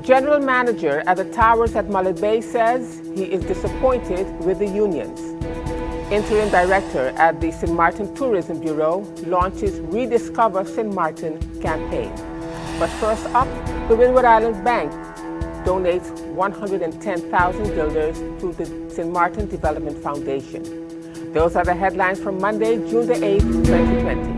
General Manager at the Towers at Mullet Bay says he is disappointed with the unions. Interim Director at the St. Maarten Tourism Bureau launches Rediscover St. Maarten campaign. But first up, the Windward Islands Bank donates 110,000 guilders to the St. Maarten Development Foundation. Those are the headlines from Monday, June the 8th, 2020.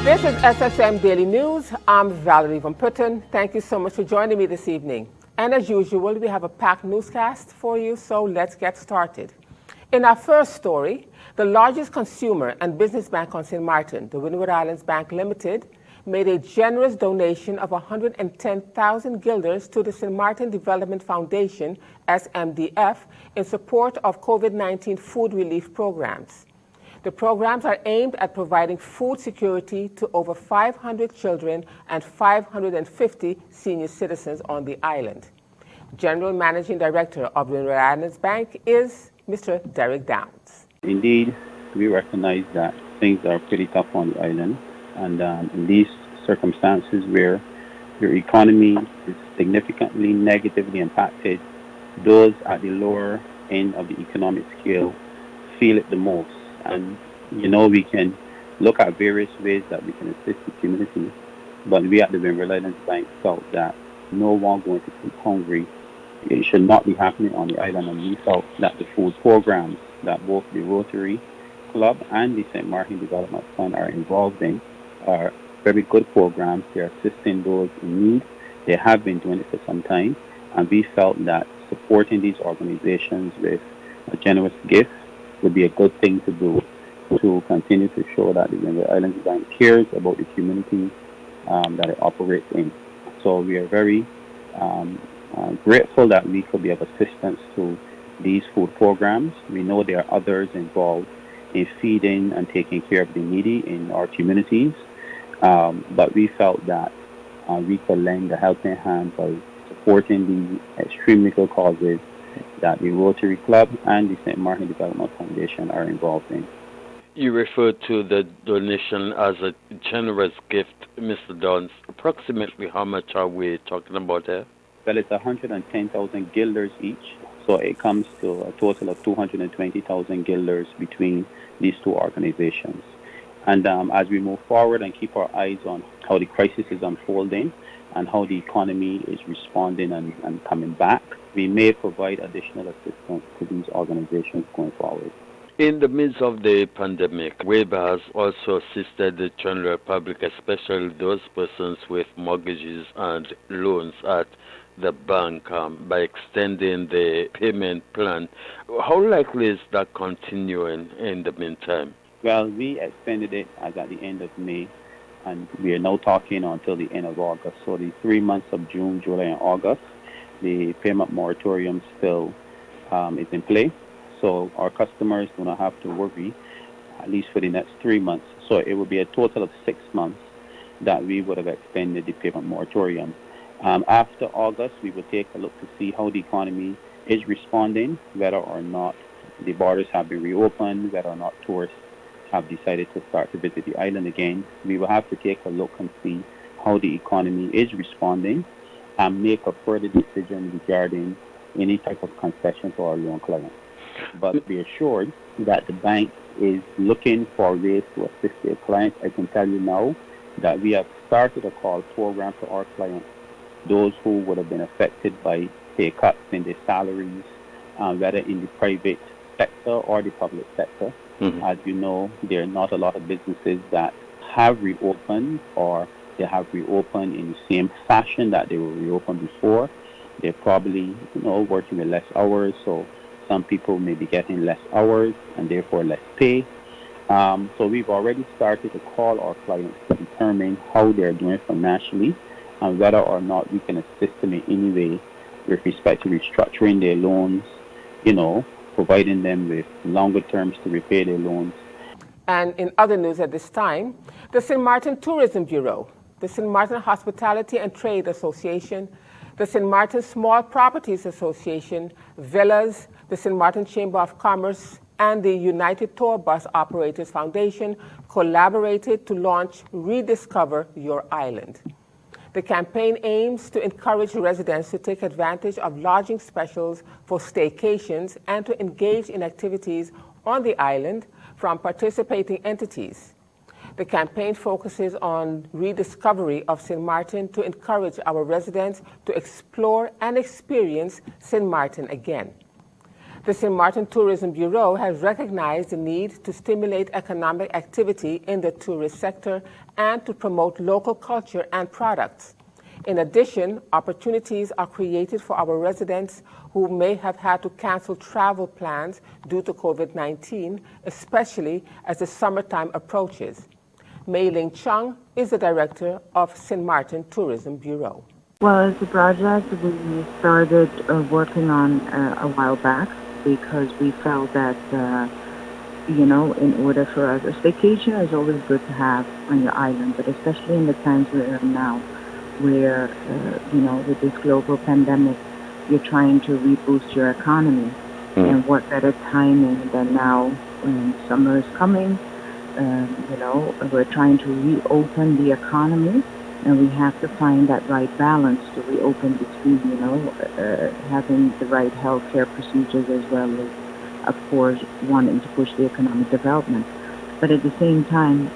This is SXM Daily News. I'm Valerie Van Putten. Thank you so much for joining me this evening. And as usual, we have a packed newscast for you, so let's get started. In our first story, the largest consumer and business bank on St. Maarten, the Windward Islands Bank Limited, made a generous donation of 110,000 guilders to the St. Maarten Development Foundation, SMDF, in support of COVID-19 food relief programs. The programs are aimed at providing food security to over 500 children and 550 senior citizens on the island. General Managing Director of the Windward Islands Bank is Mr. Derek Downs. Indeed, we recognize that things are pretty tough on the island, and in these circumstances where your economy is significantly negatively impacted, those at the lower end of the economic scale feel it the most. And, we can look at various ways that we can assist the community, but we at the Windward Islands Bank felt that no one going to keep hungry. It should not be happening on the island, and we felt that the food programs that both the Rotary Club and the St. Maarten Development Fund are involved in are very good programs. They are assisting those in need. They have been doing it for some time, and we felt that supporting these organizations with a generous gift would be a good thing to do to continue to show that the Windward Islands Bank cares about the community that it operates in. So we are very grateful that we could be of assistance to these food programs. We know there are others involved in feeding and taking care of the needy in our communities, but we felt that we could lend a helping hand by supporting the extremely good causes that the Rotary Club and the St. Maarten Development Foundation are involved in. You referred to the donation as a generous gift, Mr. Downs. Approximately how much are we talking about here? Well, it's 110,000 guilders each, so it comes to a total of 220,000 guilders between these two organizations. And as we move forward and keep our eyes on how the crisis is unfolding and how the economy is responding and coming back, we may provide additional assistance to these organizations going forward. In the midst of the pandemic, WABE has also assisted the general public, especially those persons with mortgages and loans at the bank, by extending the payment plan. How likely is that continuing in the meantime? Well, we extended it as at the end of May, and we are now talking until the end of August. So the 3 months of June, July, and August, the payment moratorium still is in play. So our customers do not have to worry, at least for the next 3 months. So it will be a total of 6 months that we would have extended the payment moratorium. After August, we will take a look to see how the economy is responding, whether or not the borders have been reopened, whether or not tourists have decided to start to visit the island again. We will have to take a look and see how the economy is responding and make a further decision regarding any type of concession to our loan clients. But be assured that the bank is looking for ways to assist their clients. I can tell you now that we have started a call program for our clients, those who would have been affected by pay cuts in their salaries, whether in the private sector or the public sector. Mm-hmm. As you know, there are not a lot of businesses that have reopened, or they have reopened in the same fashion that they were reopened before. They're probably, working with less hours, so some people may be getting less hours and therefore less pay. So we've already started to call our clients to determine how they're doing financially and whether or not we can assist them in any way with respect to restructuring their loans, providing them with longer terms to repay their loans. And in other news at this time, the St. Maarten Tourism Bureau, the St. Maarten Hospitality and Trade Association, The St. Maarten Small Properties Association, Villas, the St. Maarten Chamber of Commerce, and the United Tour Bus Operators Foundation collaborated to launch Rediscover Your Island. The campaign aims to encourage residents to take advantage of lodging specials for staycations and to engage in activities on the island from participating entities. The campaign focuses on rediscovery of St. Maarten to encourage our residents to explore and experience St. Maarten again. The St. Maarten Tourism Bureau has recognized the need to stimulate economic activity in the tourist sector and to promote local culture and products. In addition, opportunities are created for our residents who may have had to cancel travel plans due to COVID-19, especially as the summertime approaches. Mei Ling Chung is the director of St. Maarten Tourism Bureau. Well, it's a project we started working on a while back because we felt that, in order for us, a staycation is always good to have on your island, but especially in the times we're in now, where, with this global pandemic, you're trying to reboost your economy. And what better timing than now when summer is coming? We're trying to reopen the economy, and we have to find that right balance to reopen between, having the right healthcare procedures as well as, of course, wanting to push the economic development. But at the same time,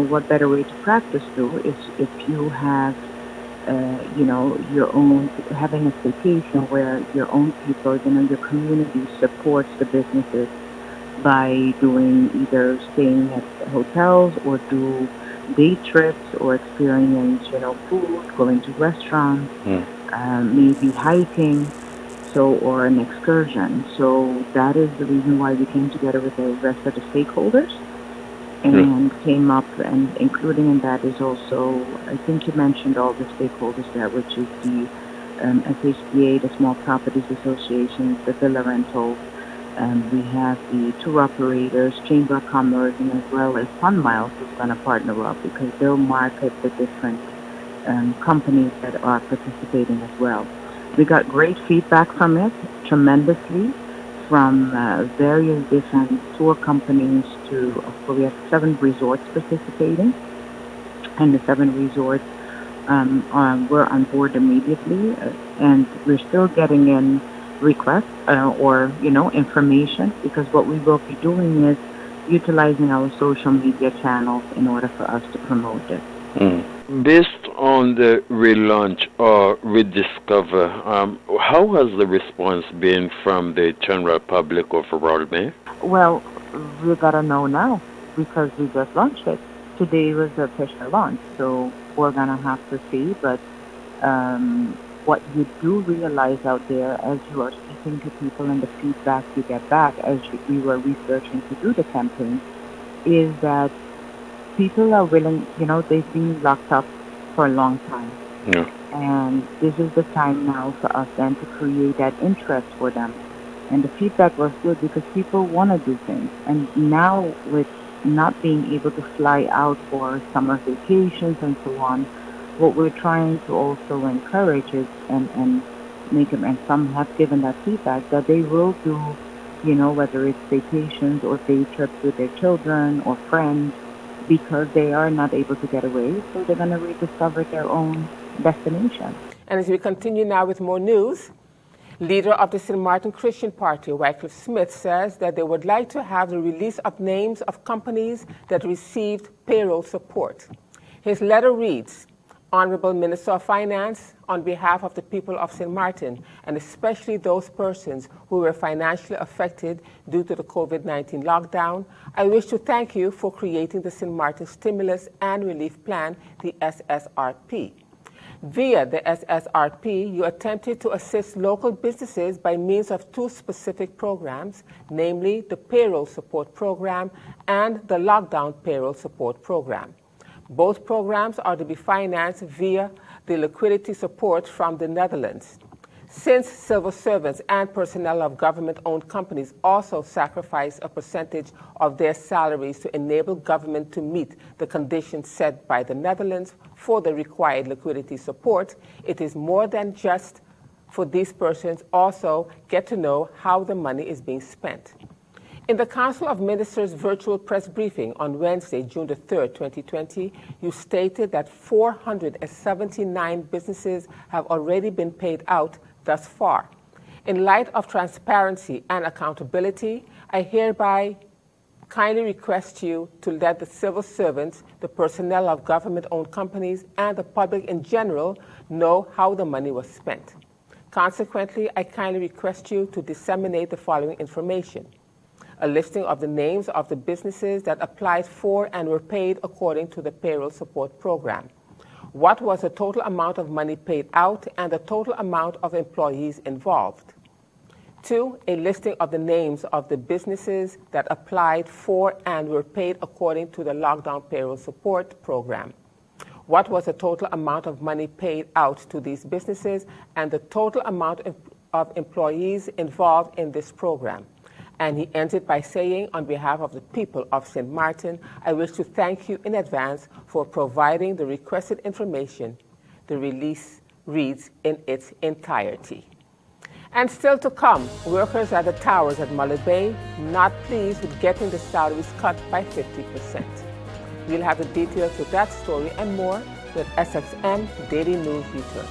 what better way to practice do is if you have, your own, having a staycation where your own people, your community supports the businesses by doing either staying at hotels or do day trips or experience, food, going to restaurants, maybe hiking, or an excursion. So that is the reason why we came together with the rest of the stakeholders and came up, and including in that is also, I think you mentioned all the stakeholders there, which is the SHPA, the Small Properties Association, the Villa Rental. We have the tour operators, Chamber of Commerce, and as well as Fun Miles is going to partner up because they'll market the different companies that are participating as well. We got great feedback from it, tremendously, from various different tour companies to, we have 7 resorts participating, and the 7 resorts were on board immediately, and we're still getting in requests or information, because what we will be doing is utilizing our social media channels in order for us to promote it. Based on the relaunch or rediscover, how has the response been from the general public overall, May? Well, we gotta know now because we just launched it. Today was the official launch, so we're gonna have to see, but what you do realize out there as you are speaking to people and the feedback you get back as we were researching to do the campaign is that people are willing, they've been locked up for a long time. Yeah. And this is the time now for us then to create that interest for them. And the feedback was good because people want to do things. And now with not being able to fly out for summer vacations and so on, what we're trying to also encourage is and make them, and some have given that feedback, that they will do, whether it's vacations or day trips with their children or friends, because they are not able to get away, so they're going to rediscover their own destination. And as we continue now with more news, leader of the St. Maarten Christian Party, Wycliffe Smith, says that they would like to have the release of names of companies that received payroll support. His letter reads, Honorable Minister of Finance, on behalf of the people of St. Maarten, and especially those persons who were financially affected due to the COVID-19 lockdown, I wish to thank you for creating the St. Maarten Stimulus and Relief Plan, the SSRP. Via the SSRP, you attempted to assist local businesses by means of 2 specific programs, namely the Payroll Support Program and the Lockdown Payroll Support Program. Both programs are to be financed via the liquidity support from the Netherlands. Since civil servants and personnel of government-owned companies also sacrifice a percentage of their salaries to enable government to meet the conditions set by the Netherlands for the required liquidity support, it is more than just for these persons also get to know how the money is being spent. In the Council of Ministers virtual press briefing on Wednesday, June the 3rd, 2020, you stated that 479 businesses have already been paid out thus far. In light of transparency and accountability, I hereby kindly request you to let the civil servants, the personnel of government-owned companies, and the public in general know how the money was spent. Consequently, I kindly request you to disseminate the following information: a listing of the names of the businesses that applied for and were paid according to the payroll support program. What was the total amount of money paid out and the total amount of employees involved? 2, a listing of the names of the businesses that applied for and were paid according to the lockdown payroll support program. What was the total amount of money paid out to these businesses and the total amount of employees involved in this program? And he ended by saying, on behalf of the people of St. Maarten, I wish to thank you in advance for providing the requested information. The release reads in its entirety. And still to come, workers at the towers at Mullet Bay not pleased with getting the salaries cut by 50%. We'll have the details of that story and more when SXM Daily News returns.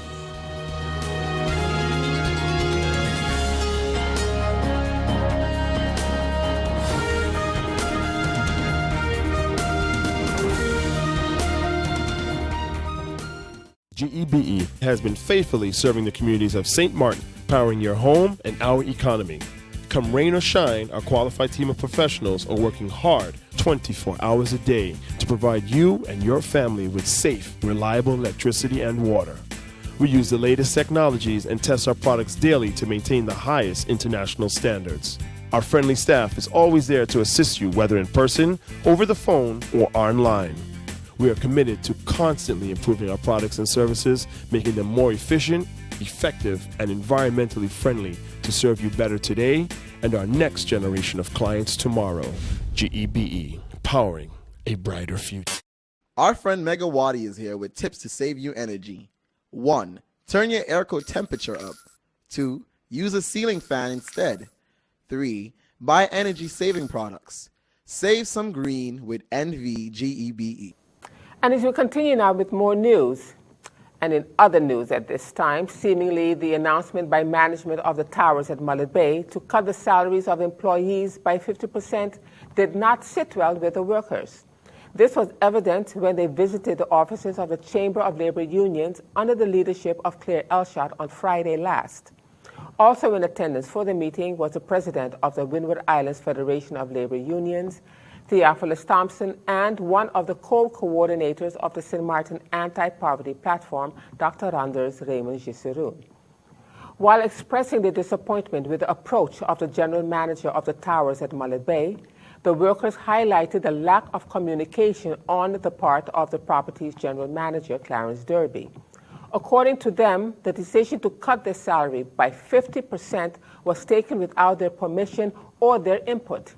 GEBE has been faithfully serving the communities of St. Maarten, powering your home and our economy. Come rain or shine, our qualified team of professionals are working hard 24 hours a day to provide you and your family with safe, reliable electricity and water. We use the latest technologies and test our products daily to maintain the highest international standards. Our friendly staff is always there to assist you, whether in person, over the phone, or online. We are committed to constantly improving our products and services, making them more efficient, effective, and environmentally friendly to serve you better today and our next generation of clients tomorrow. GEBE, powering a brighter future. Our friend Megawati is here with tips to save you energy. 1. Turn your airco temperature up. 2. Use a ceiling fan instead. 3. Buy energy-saving products. Save some green with NVGEBE. And as we continue now with more news, and in other news at this time, seemingly the announcement by management of the towers at Mullet Bay to cut the salaries of employees by 50% did not sit well with the workers. This was evident when they visited the offices of the Chamber of Labor Unions under the leadership of Claire Elshot on Friday last. Also in attendance for the meeting was the president of the Windward Islands Federation of Labor Unions, Theophilus Thompson, and one of the co-coordinators of the St. Maarten Anti-Poverty Platform, Dr. Randers Raymond Gisseroen. While expressing their disappointment with the approach of the general manager of the towers at Mullet Bay, the workers highlighted the lack of communication on the part of the property's general manager, Clarence Derby. According to them, the decision to cut their salary by 50% was taken without their permission or their input.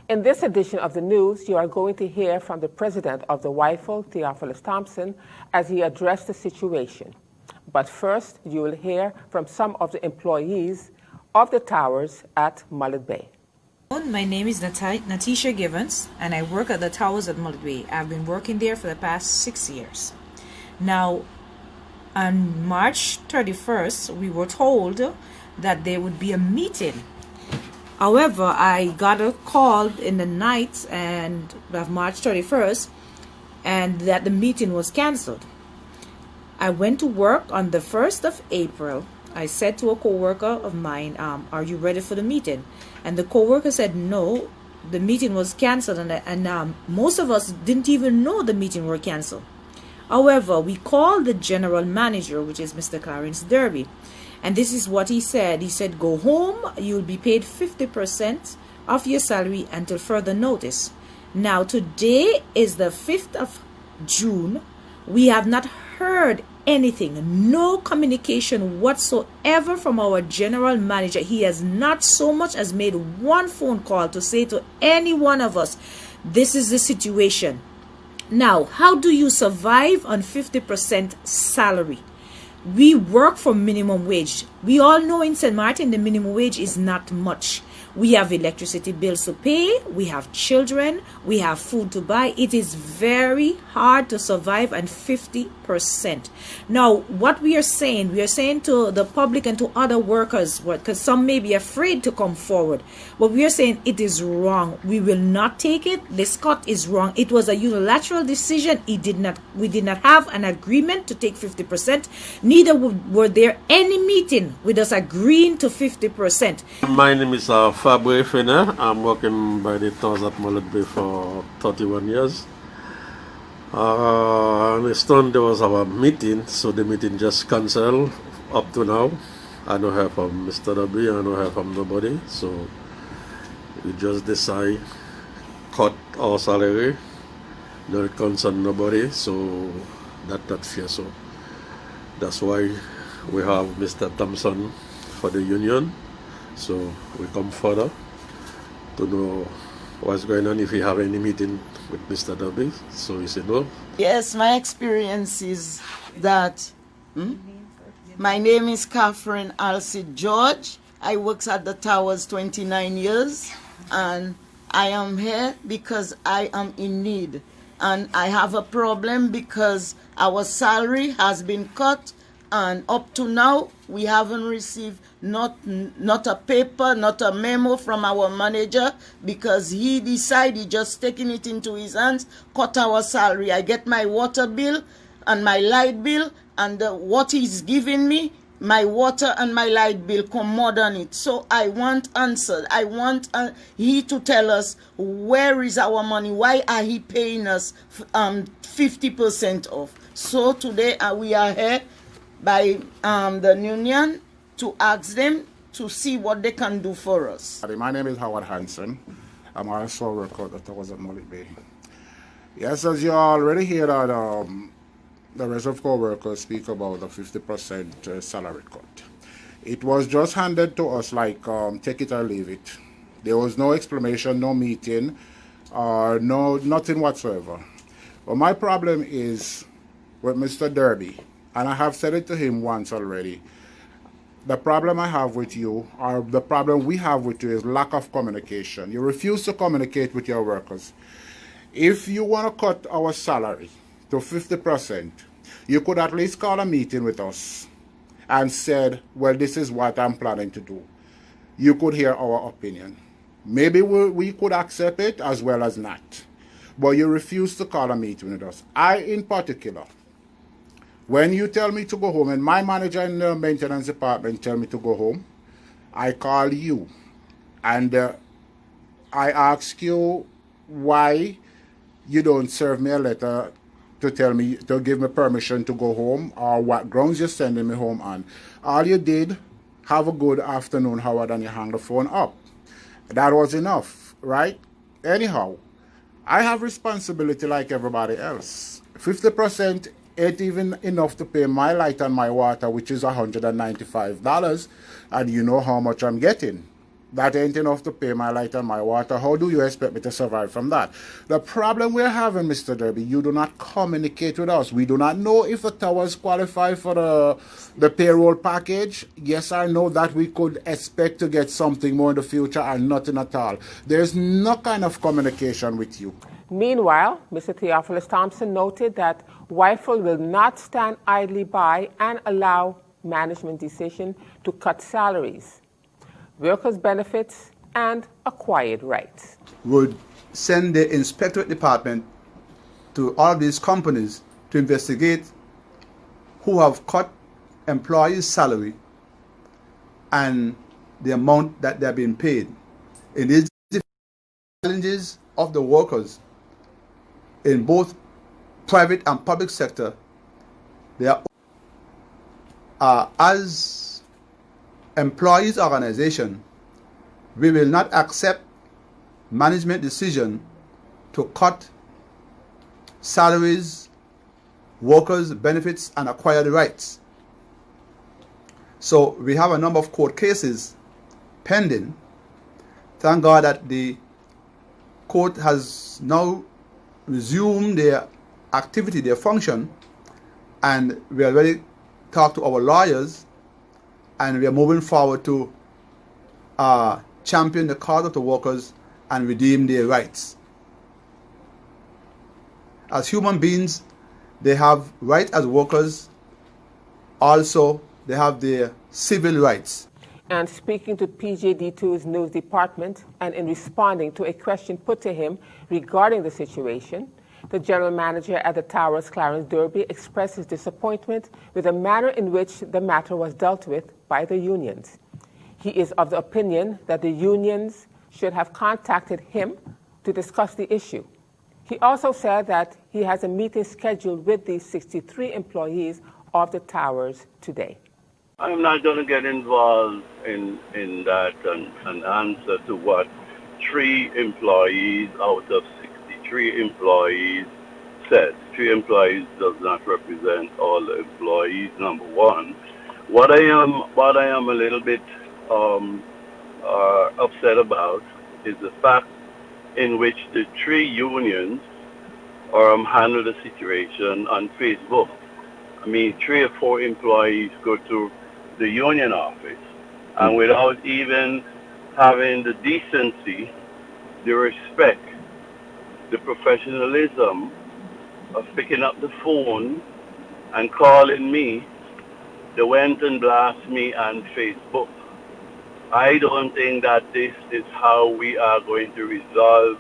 In this edition of the news, you are going to hear from the president of the WIFO, Theophilus Thompson, as he addressed the situation. But first, you will hear from some of the employees of the towers at Mullet Bay. My name is Natisha Givens, and I work at the towers at Mullet Bay. I've been working there for the past 6 years. Now, on March 31st, we were told that there would be a meeting. However, I got a call in the night and of March 31st, and that the meeting was canceled. I went to work on the 1st of April. I said to a co-worker of mine, are you ready for the meeting? And the co-worker said, no, the meeting was canceled, and most of us didn't even know the meeting were canceled. However, we called the general manager, which is Mr. Clarence Derby, and this is what he said. He said, go home, you'll be paid 50% of your salary until further notice. Now, today is the 5th of June. We have not heard anything, no communication whatsoever from our general manager. He has not so much as made one phone call to say to any one of us, this is the situation. Now, how do you survive on 50% salary? We work for minimum wage. We all know in St. Maarten the minimum wage is not much. We have electricity bills to pay, we have children, we have food to buy. It is very hard to survive on 50%. Now, what we are saying to the public and to other workers, because some may be afraid to come forward, but we are saying it is wrong. We will not take it. This cut is wrong. It was a unilateral decision. We did not have an agreement to take 50%. Neither were there any meeting with us agreeing to 50%. My name is Fabio Fena. I'm working by the towers at Mullet Bay for 31 years. I understand there was our meeting, so the meeting just cancelled up to now. I don't hear from Mr. W, I don't hear from nobody, so we just decide cut our salary, not concern nobody, so that's not fair. So that's why we have Mr. Thompson for the union. So we come further to know what's going on, if we have any meeting with Mr. W. So he said no. Yes, my experience is that my name is Catherine Alcid George. I worked at the Towers 29 years, and I am here because I am in need. And I have a problem because our salary has been cut, and up to now we haven't received not a paper, not a memo from our manager, because he decided just taking it into his hands, cut our salary. I get my water bill and my light bill, and what he's giving me, my water and my light bill come more than it. So I want answers. I want he to tell us where is our money. Why are he paying us 50% off? So today we are here by the union to ask them to see what they can do for us. My name is Howard Hansen. I'm also a worker at the Towers at Mullet Bay. Yes, as you already hear that the reserve corps workers speak about the 50% salary cut. It was just handed to us like take it or leave it. There was no explanation, no meeting, nothing whatsoever. But my problem is with Mr. Derby, and I have said it to him once already. The problem I have with you, or the problem we have with you, is lack of communication. You refuse to communicate with your workers. If you want to cut our salary to 50%, you could at least call a meeting with us and said, well, this is what I'm planning to do. You could hear our opinion. Maybe we could accept it as well as not. But you refuse to call a meeting with us. I, in particular, when you tell me to go home, and my manager in the maintenance department tell me to go home, I call you and I ask you why you don't serve me a letter to tell me, to give me permission to go home, or what grounds you're sending me home on. All you did, have a good afternoon, Howard, and you hang the phone up. That was enough, right? Anyhow, I have responsibility like everybody else. 50% ain't even enough to pay my light and my water, which is $195, and you know how much I'm getting. That ain't enough to pay my light and my water. How do you expect me to survive from that? The problem we're having, Mr. Derby, you do not communicate with us. We do not know if the towers qualify for the payroll package. Yes, I know that we could expect to get something more in the future, and nothing at all. There's no kind of communication with you. Meanwhile, Mr. Theophilus Thompson noted that WIFL will not stand idly by and allow management decision to cut salaries, workers' benefits, and acquired rights. Would send the inspectorate department to all of these companies to investigate who have cut employees' salary and the amount that they're being paid. In these challenges of the workers in both private and public sector, they are as employees organization, we will not accept management decision to cut salaries, workers' benefits and acquired rights. So we have a number of court cases pending. Thank God that the court has now resumed their activity, their function, and we already talked to our lawyers, and we are moving forward to champion the cause of the workers and redeem their rights. As human beings, they have rights as workers. Also, they have their civil rights. And speaking to PJD2's news department and in responding to a question put to him regarding the situation, the general manager at the Towers, Clarence Derby, expressed his disappointment with the manner in which the matter was dealt with by the unions. He is of the opinion that the unions should have contacted him to discuss the issue. He also said that he has a meeting scheduled with the 63 employees of the Towers today. I'm not going to get involved in that and answer to what 3 employees out of 63 employees said. 3 employees does not represent all the employees, number one. What I am a little bit upset about is the fact in which the 3 unions handle the situation on Facebook. I mean, 3 or 4 employees go to the union office and without even having the decency, the respect, the professionalism of picking up the phone and calling me, they went and blast me on Facebook. I don't think that this is how we are going to resolve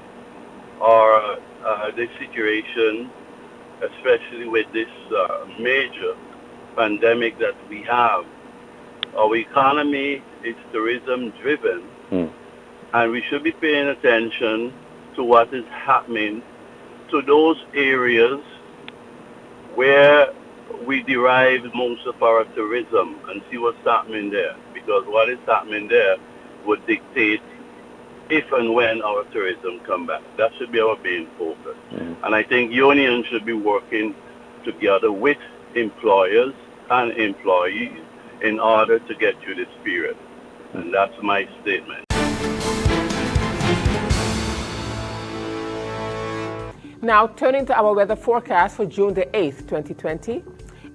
this situation, especially with this major pandemic that we have. Our economy is tourism-driven, and we should be paying attention to what is happening to those areas where we derive most of our tourism and see what's happening there, because what is happening there would dictate if and when our tourism come back. That should be our main focus. And I think unions should be working together with employers and employees in order to get through this period. And that's my statement. Now, turning to our weather forecast for June the 8th, 2020,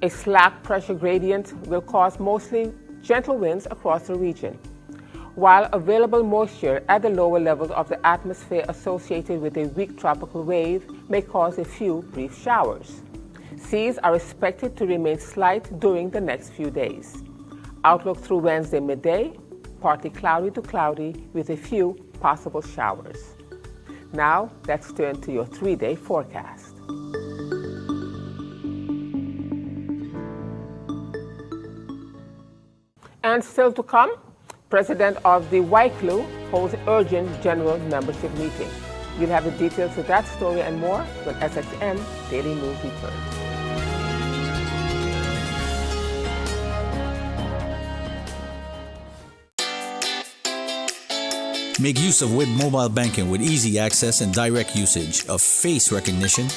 a slack pressure gradient will cause mostly gentle winds across the region, while available moisture at the lower levels of the atmosphere associated with a weak tropical wave may cause a few brief showers. Seas are expected to remain slight during the next few days. Outlook through Wednesday midday, partly cloudy to cloudy with a few possible showers. Now, let's turn to your 3-day forecast. And still to come, President of the YCLU holds an urgent general membership meeting. You'll have the details of that story and more when SXM Daily News returns. Make use of WIB mobile banking with easy access and direct usage of face recognition,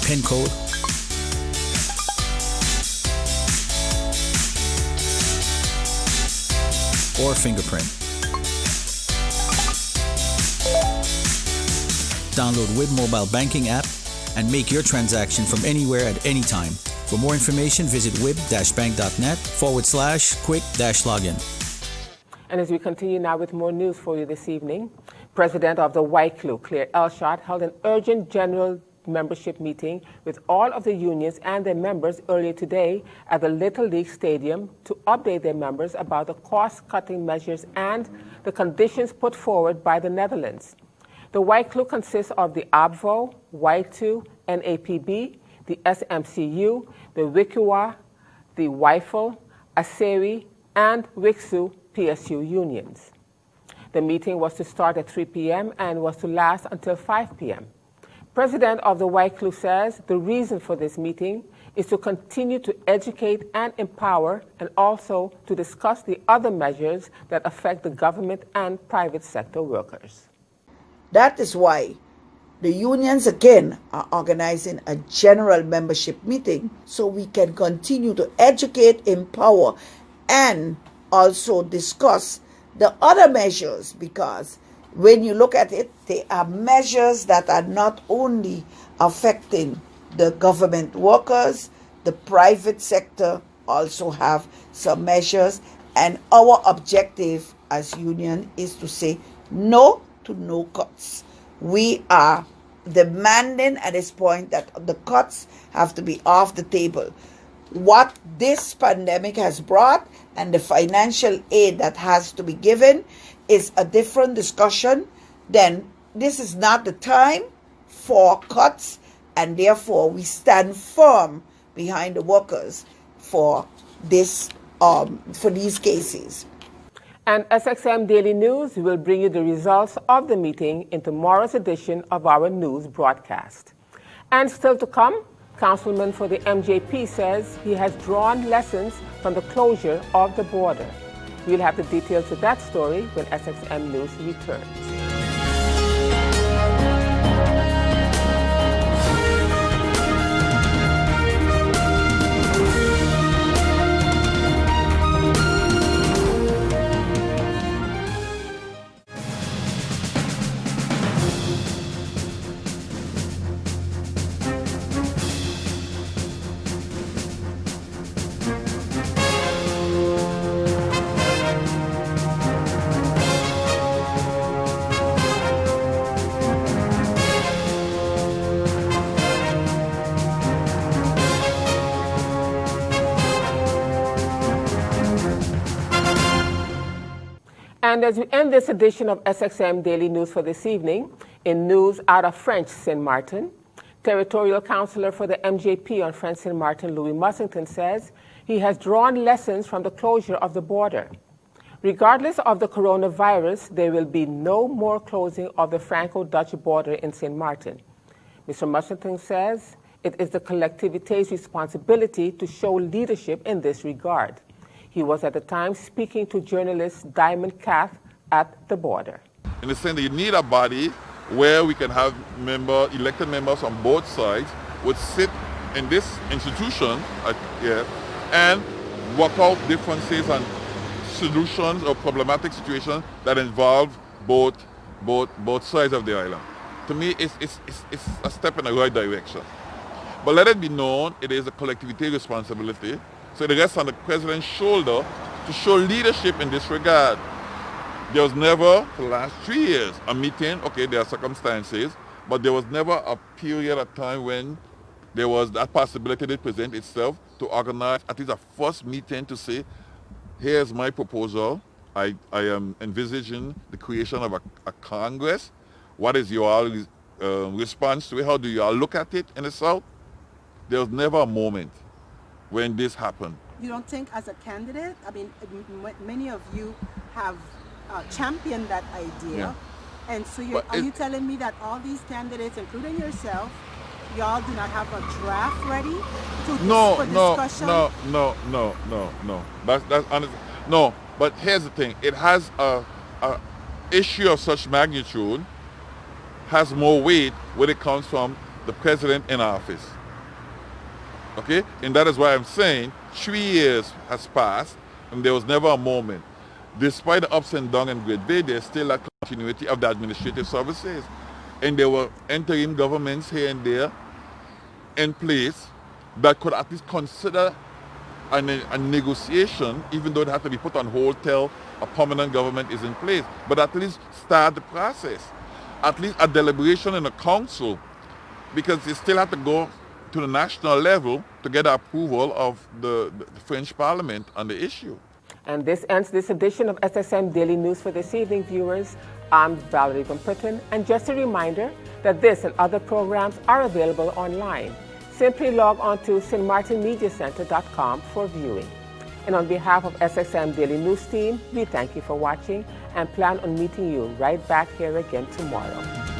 PIN code, or fingerprint. Download WIB mobile banking app and make your transaction from anywhere at any time. For more information, visit wib-bank.net/quick-login. And as we continue now with more news for you this evening, President of the YCLU, Claire Elshot, held an urgent general membership meeting with all of the unions and their members earlier today at the Little League Stadium to update their members about the cost-cutting measures and the conditions put forward by the Netherlands. The YCLU consists of the ABVO, Y2, NAPB, the SMCU, the WICUA, the WIFL, ASERI, and WICSU PSU unions. The meeting was to start at 3 p.m. and was to last until 5 p.m. President of the White Clue says the reason for this meeting is to continue to educate and empower and also to discuss the other measures that affect the government and private sector workers. That is why the unions again are organizing a general membership meeting so we can continue to educate, empower, and also discuss the other measures, because when you look at it, they are measures that are not only affecting the government workers, the private sector also have some measures, and our objective as union is to say no to no cuts. We are demanding at this point that the cuts have to be off the table. What this pandemic has brought and the financial aid that has to be given is a different discussion. Then this is not the time for cuts, and therefore we stand firm behind the workers for this for these cases. And SXM Daily News will bring you the results of the meeting in tomorrow's edition of our news broadcast. And still to come, Councilman for the MJP says he has drawn lessons from the closure of the border. We'll have the details of that story when SXM News returns. And as we end this edition of SXM Daily News for this evening, in news out of French Sint Maarten, Territorial Councillor for the MJP on French Sint Maarten, Louis Mussington, says he has drawn lessons from the closure of the border. Regardless of the coronavirus, there will be no more closing of the Franco-Dutch border in Sint Maarten. Mr. Mussington says it is the collectivity's responsibility to show leadership in this regard. He was at the time speaking to journalist Diamond Kath at the border. In the sense that you need a body where we can have elected members on both sides would sit in this institution and work out differences and solutions or problematic situations that involve both sides of the island. To me, it's a step in the right direction. But let it be known, it is a collectivity responsibility. So it rests on the president's shoulder to show leadership in this regard. There was never, for the last 3 years, a meeting. Okay, there are circumstances, but there was never a period of time when there was that possibility to present itself to organize at least a first meeting to say, here's my proposal. I am envisaging the creation of a Congress. What is your response to it? How do you all look at it in the South? There was never a moment when this happened. You don't think as a candidate, I mean, many of you have championed that idea. Yeah. And so are you telling me that all these candidates, including yourself, y'all do not have a draft ready for discussion? No. That's honest. No, but here's the thing. It has a issue of such magnitude has more weight when it comes from the president in office. Okay? And that is why I'm saying 3 years has passed and there was never a moment. Despite the ups and downs in Great Bay, there's still a continuity of the administrative services. And there were interim governments here and there in place that could at least consider a negotiation, even though it had to be put on hold till a permanent government is in place. But at least start the process. At least a deliberation in the council, because they still have to go to the national level to get the approval of the French Parliament on the issue. And this ends this edition of SXM Daily News for this evening, viewers. I'm Valerie Van Putten, and just a reminder that this and other programs are available online. Simply log on to stmartinmediacenter.com for viewing. And on behalf of SXM Daily News team, we thank you for watching and plan on meeting you right back here again tomorrow.